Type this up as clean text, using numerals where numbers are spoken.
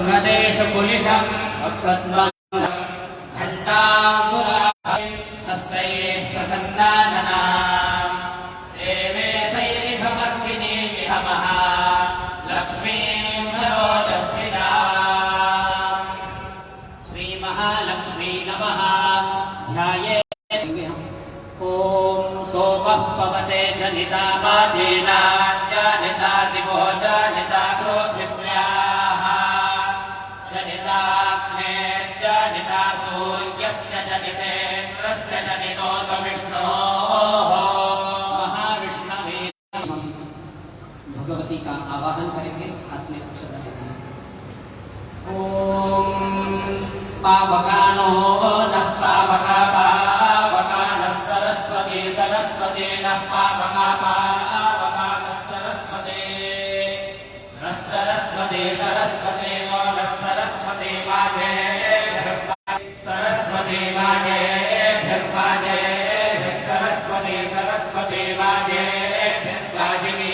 गदेश पुलिशं घंटासुरा हस्तये प्रसन्नानना सेवे सैरिभमर्दिनी विहमः लक्ष्मीं सरोजस्मिता श्री महालक्ष्मी नमः ध्याये ओम सोमः पवते जनिता बाधेना जनिता दिवो जनिता क्रोधिभ्याः जनिताग्ने जनिता सूर्यस्य जनितेन्द्रस्य जनितोत विष्णोः महाविष्णवे भगवती का आवाहन करेंगे। हाथ में अक्षता लेंगे। ओम पावकानो नः पावका सरस्वती सरस्वती नः पावका पावका सरस्वती नः सरस्वती सरस्वती नो नः सरस्वती वाजे सरस्वती वाजे वाजे सरस्वती सरस्वती वाजे वाजिनी